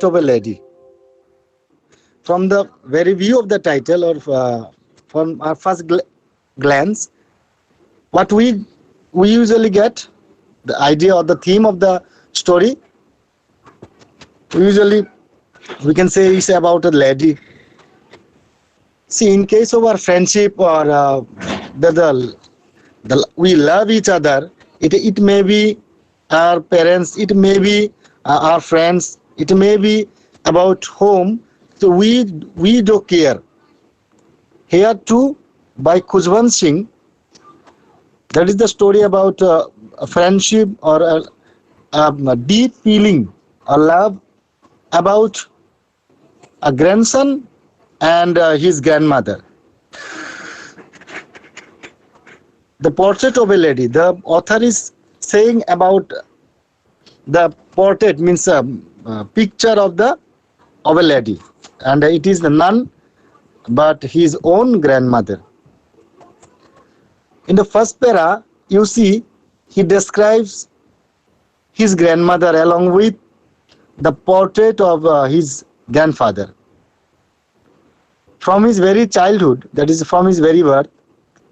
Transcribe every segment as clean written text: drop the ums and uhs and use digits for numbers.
of a lady. From the very view of the title, or from our first glance, what we usually get the idea or the theme of the story. Usually, we can say it's about a lady. See, in case of our friendship or we love each other. It may be our parents. It may be our friends. It may be about home. So we do care. Here too, by Khujwant Singh, that is the story about a friendship or a deep feeling, a love about a grandson and his grandmother. The portrait of a lady. The author is saying about the portrait means a picture of a lady, and it is none but his own grandmother. In the first para, you see he describes his grandmother along with the portrait of his grandfather. From his very childhood, that is from his very birth,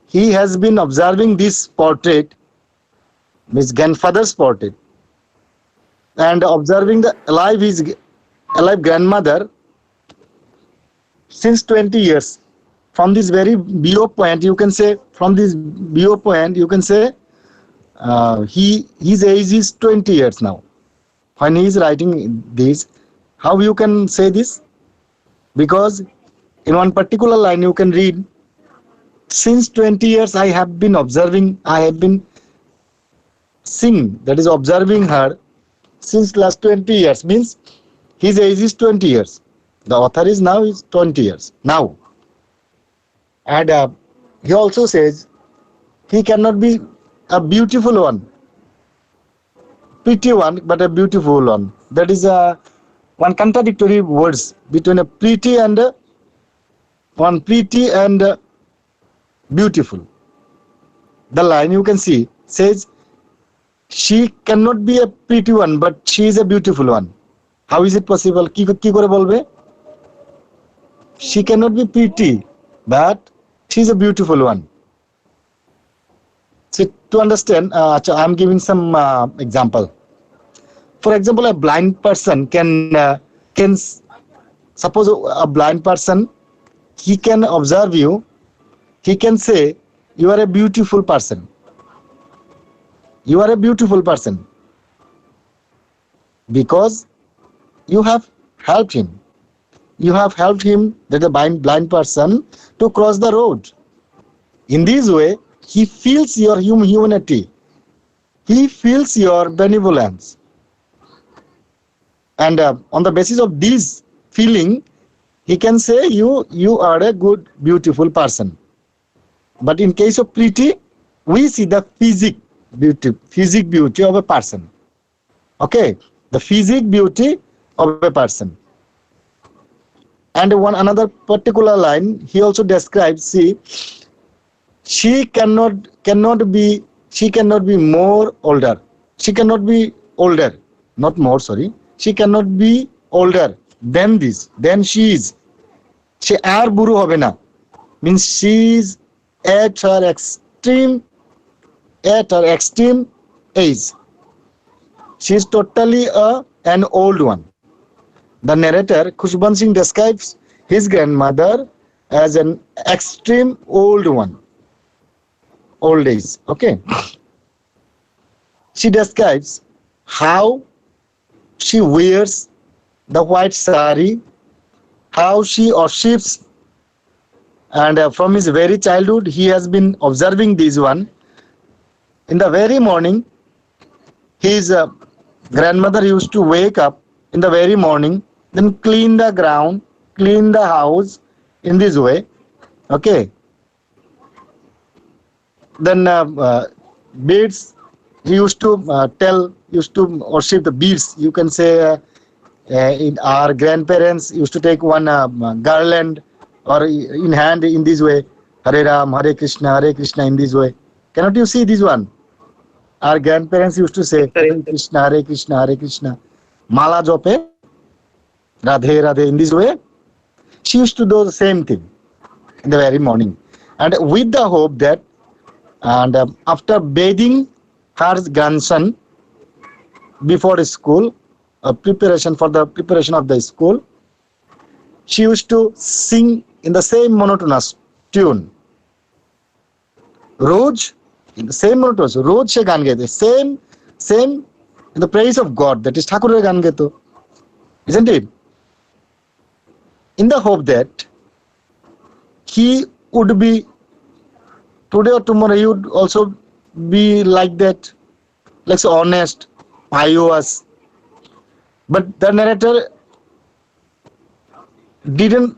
he has been observing this portrait, his grandfather's portrait, and observing his alive grandmother since 20 years. From this very viewpoint, you can say, his age is 20 years now. When he is writing this, how you can say this? Because in one particular line you can read, since 20 years I have been seeing, that is observing her since last 20 years, means his age is 20 years. The author is 20 years now. And he also says he cannot be a beautiful one, pretty one, but a beautiful one. That is one contradictory words between a pretty and beautiful. The line you can see says she cannot be a pretty one, but she is a beautiful one. How is it possible? কি করে বলবে? She cannot be pretty, but she is a beautiful one. So to understand, I am giving some example. For example, a blind person can suppose a blind person, he can observe you. He can say, you are a beautiful person. You are a beautiful person. Because you have helped him. You have helped him, that the blind person, to cross the road. In this way, he feels your humanity. He feels your benevolence. And on the basis of this feeling, he can say you are a good, beautiful person. But in case of pretty, we see the physique beauty of a person. Okay, the physique beauty of a person. And another particular line he also describes. See, she cannot be more older. She cannot be older, not more. Sorry, she cannot be older than this. Than she is. She আর বুড়ো হবে না. Means she is at her extreme age. She is totally an old one. The narrator Khujwant Singh describes his grandmother as an extreme old one. Old age. Okay. She describes how she wears the white sari, how she worships, and from his very childhood he has been observing this one. In the very morning, his grandmother used to wake up in the very morning, then clean the ground, clean the house in this way. Okay. Then beads, he used to worship the beads. You can say in our grandparents used to take one garland or in hand in this way, Hare Ram, Hare Krishna, in this way. Cannot you see this one? Our grandparents used to say Hare Krishna, Hare Krishna, Hare Krishna. Mala jope. Radhe, Radhe, in this way, she used to do the same thing in the very morning. And with the hope that, and after bathing her grandson before school, preparation for the preparation of the school, she used to sing in the same monotonous tune. Roj, in the same monotonous, Roj she gan gaite, same in the praise of God, that is Thakurer gan gaito, isn't it? In the hope that he would be, today or tomorrow, he would also be like that, like so honest, pious. But the narrator didn't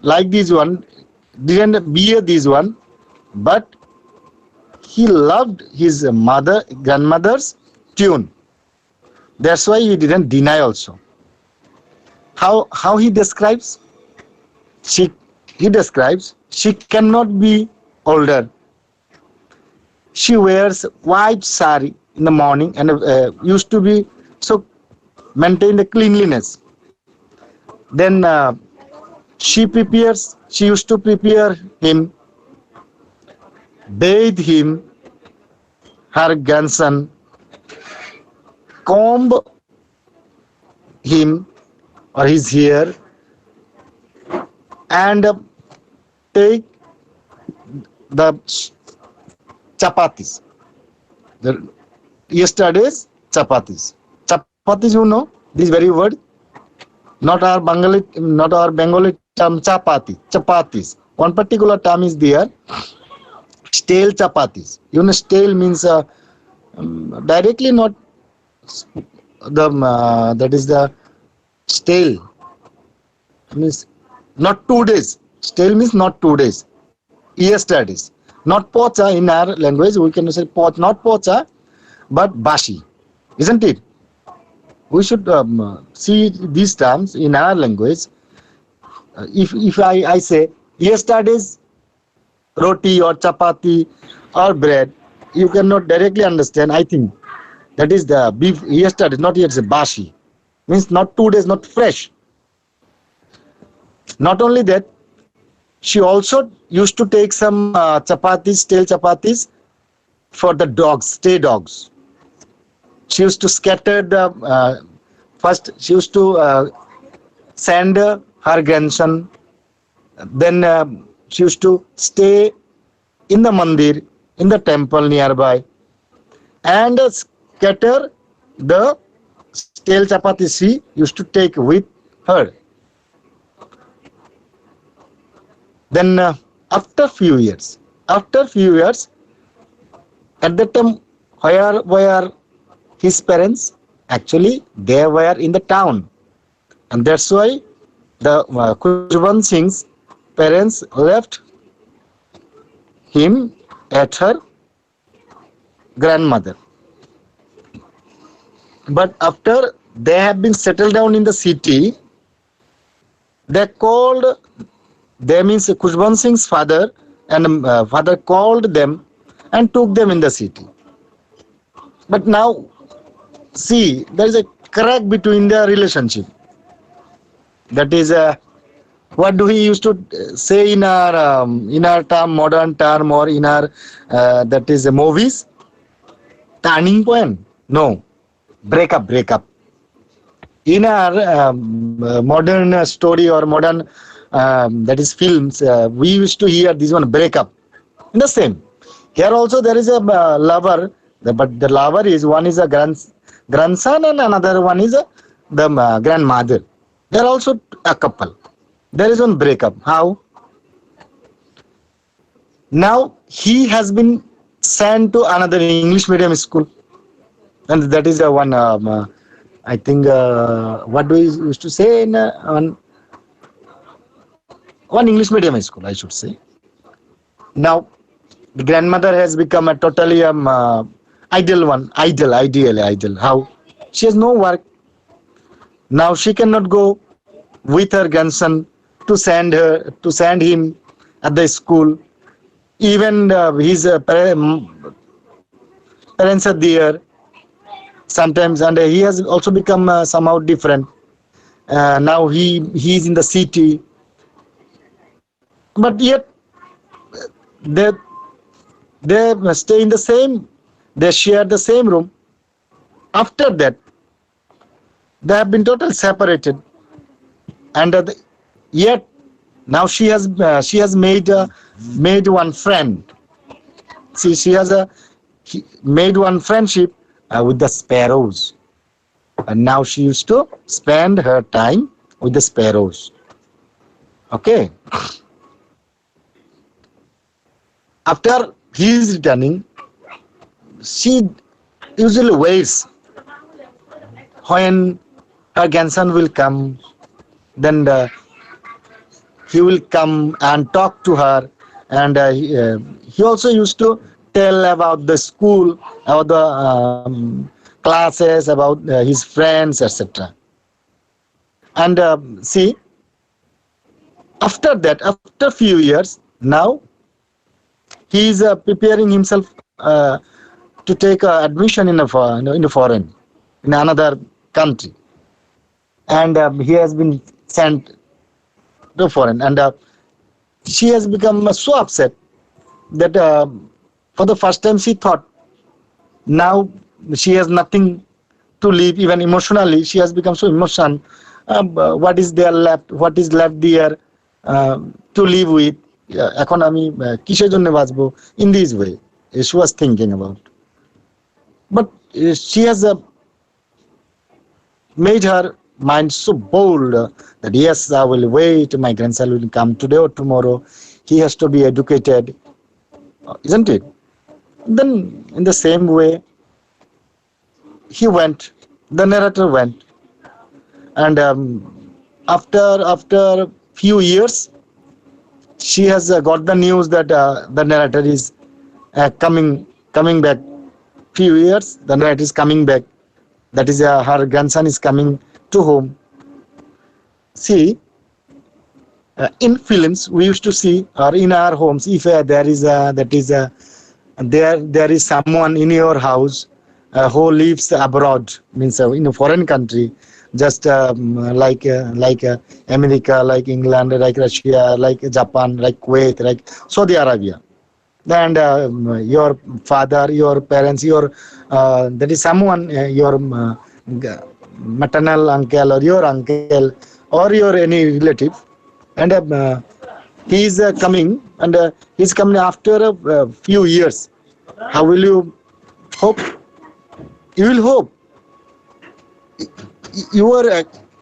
like this one, didn't bear this one, but he loved his grandmother's tune. That's why he didn't deny also. How he describes? He describes, she cannot be older. She wears white sari in the morning and used to be so maintain the cleanliness. Then she used to prepare him, bathe him, her grandson, comb him or his hair, and take the chapatis. Yesterday's chapatis. Chapatis, you know, this very word. Not our Bengali term chapati. Chapatis. One particular term is there. Stale chapatis. You know, stale means directly not the that is the stale means not 2 days. Stale means not 2 days. Yesterday's. Not pocha in our language. We can say not pocha, but bashi. Isn't it? We should see these terms in our language. If I say yesterday's roti or chapati or bread, you cannot directly understand. I think that is the beef yesterday, not yet bashi. Means not 2 days, not fresh. Not only that, she also used to take some chapatis, stale chapatis for the dogs, stray dogs. She used to scatter the, first she used to send her grandson, then she used to stay in the mandir, in the temple nearby, and scatter the stale chapatis she used to take with her. Then after few years, at that time, where were his parents? Actually, they were in the town, and that's why the Khushbant Singh's parents left him at her grandmother. But after they have been settled down in the city, they means Khushbant Singh's father and father called them and took them in the city. But now, see, there is a crack between their relationship. That is, what do we used to say in our term, modern term, or in our that is movies? Turning point? No, breakup. In our modern story or modern that is films, we used to hear this one breakup. In the same, here also there is a lover, but the lover is one is a grandson and another one is the grandmother. They are also a couple. There is one breakup. How? Now he has been sent to another English medium school, and that is one. I think what do we used to say in one English medium school, I should say. Now the grandmother has become a totally ideal. How? She has no work. Now she cannot go with her grandson to send him at the school. Even his parents are there sometimes, and he has also become somehow different. Now he is in the city, but yet they they stay in the same, they share the same room. After that, they have been totally separated, and yet now she has made one friend. See, she has made one friendship with the sparrows, and now she used to spend her time with the sparrows. Okay. After he is returning, she usually waits when her grandson will come. Then he will come and talk to her, and he also used to tell about the school, about the classes, about his friends, etc. And see, after that, after few years, now he is preparing himself to take admission in in a foreign, in another country, and he has been sent to foreign, and she has become so upset that for the first time she thought now she has nothing to live, even emotionally she has become so emotional. What is there left, what is left there to live with, এখন আমি কিসের জন্য বাঁচবো, in this way she was thinking about. But she has made her mind so bold that yes, I will wait, my grandson will come today or tomorrow, he has to be educated, isn't it? Then in the same way he went, the narrator went, and after few years she has got the news that the narrator is coming back. Few years the narrator is coming back, that is her grandson is coming to home. See, in films we used to see, or in our homes, if there is someone in your house who lives abroad, means in a foreign country, just like America, like England, like Russia, like Japan, like Kuwait, like Saudi Arabia, and your father, your parents, your there is someone, your maternal uncle or your uncle or your any relative, and he is coming, and he is coming after a few years. How will you hope? You will hope. You are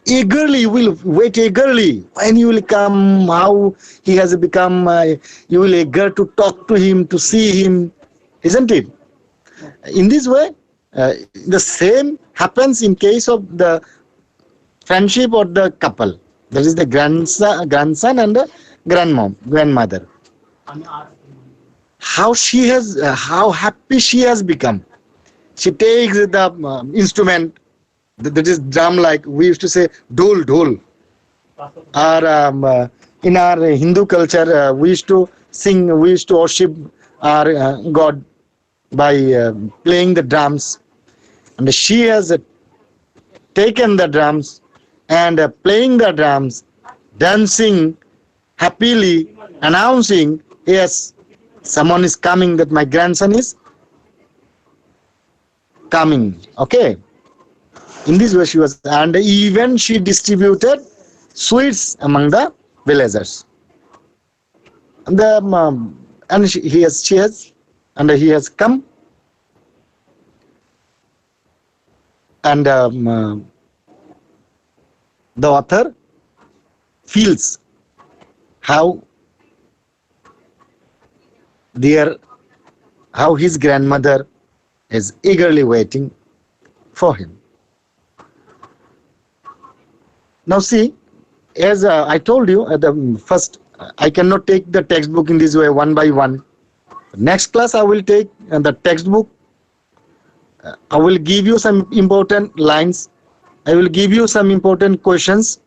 eagerly, you will wait eagerly when you will come, how he has become, you will eager to talk to him, to see him, isn't it? In this way, the same happens in case of the friendship or the couple, that is the grandson and the grandmother. How she has how happy she has become. She takes the instrument, that is drum, like we used to say dhol. Or in our Hindu culture, we used to sing, we used to worship our God by playing the drums, and she has taken the drums and playing the drums, dancing happily, announcing, yes, someone is coming, that my grandson is coming. Okay. In this way she was, and even she distributed sweets among the villagers. And he has come, and the author feels how his grandmother is eagerly waiting for him. Now see, as I told you at the first, I cannot take the textbook in this way one by one. Next class I will take the textbook. I will give you some important lines. I will give you some important questions,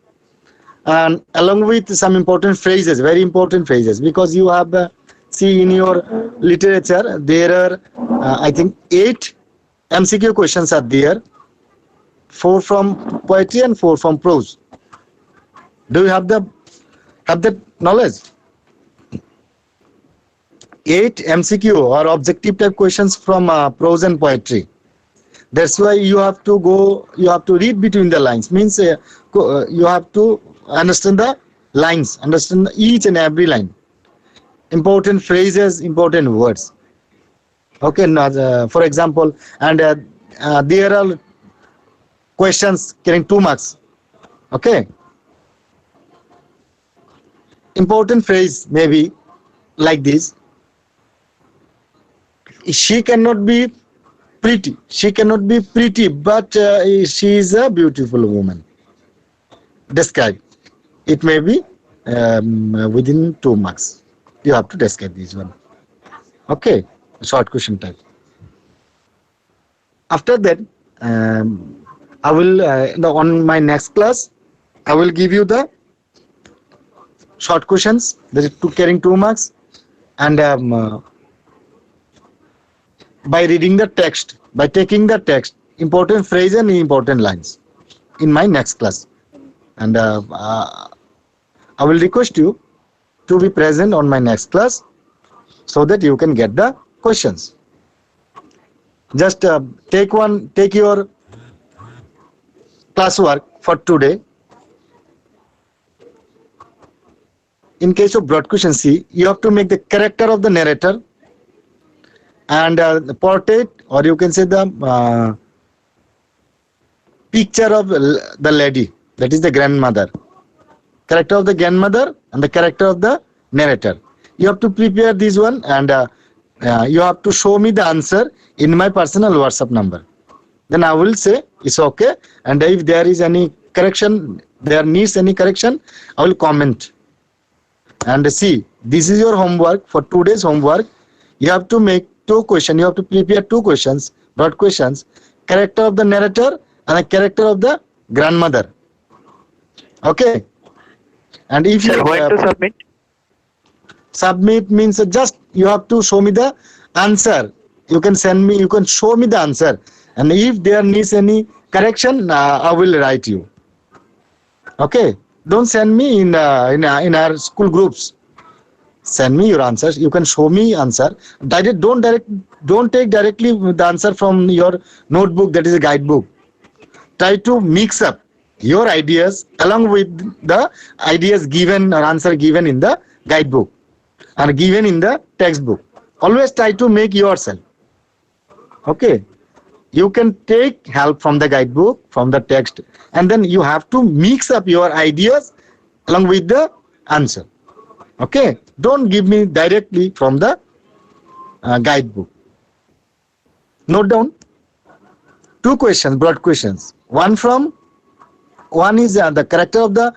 and along with some important phrases, very important phrases, because you have see in your literature there are I think 8 MCQ questions are there, 4 from poetry and 4 from prose. Do you have that knowledge? 8 MCQ or objective type questions from prose and poetry. That's why you have to read between the lines. Means you have to understand the lines, understand each and every line. Important phrases, important words. Okay, now, for example, and there are questions carrying 2 marks. Okay. Important phrase maybe like this. She cannot be pretty. She cannot be pretty, but she is a beautiful woman. Describe. It may be within 2 marks. You have to describe this one. Okay. Short question type. After that, I will on my next class, I will give you the short questions that is carrying 2 marks, and by reading the text, by taking the text, important phrase and important lines in my next class. And I will request you to be present on my next class so that you can get the questions. Just take your classwork for today. In case of broad question C, you have to make the character of the narrator and the portrait, or you can say the picture of the lady, that is the grandmother. Character of the grandmother and the character of the narrator. You have to prepare this one, and you have to show me the answer in my personal WhatsApp number. Then I will say it's okay, and if there is any correction, there needs any correction, I will comment. And see, this is your homework for today's homework. You have to make 2 questions. You have to prepare 2 questions, broad questions. Character of the narrator and the character of the grandmother. Okay. And if Sir, you when to submit? submit means just you have to show me the answer. You can send me. You can show me the answer. And if there needs any correction, I will write you. Okay. Don't send me in our school groups. Send me your answers. You can show me answer. Don't take directly the answer from your notebook, that is a guidebook. Try to mix up your ideas along with the ideas given or answer given in the guidebook or given in the textbook. Always try to make yourself. Okay. You can take help from the guidebook, from the text, and then you have to mix up your ideas along with the answer. Okay. Don't give me directly from the guidebook. Note down 2 questions, broad questions. One is the character of the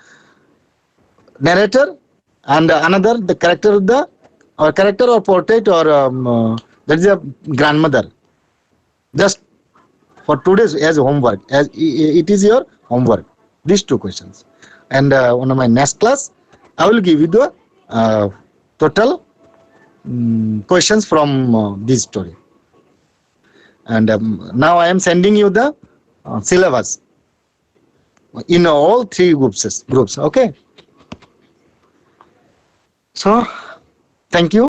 narrator, and another the character of the character or portrait, or that is a grandmother. Just for today's as homework, as it is your homework. These 2 questions, and on my next class, I will give you the total questions from this story. And now I am sending you the syllabus in all 3 groups. Okay. So, thank you.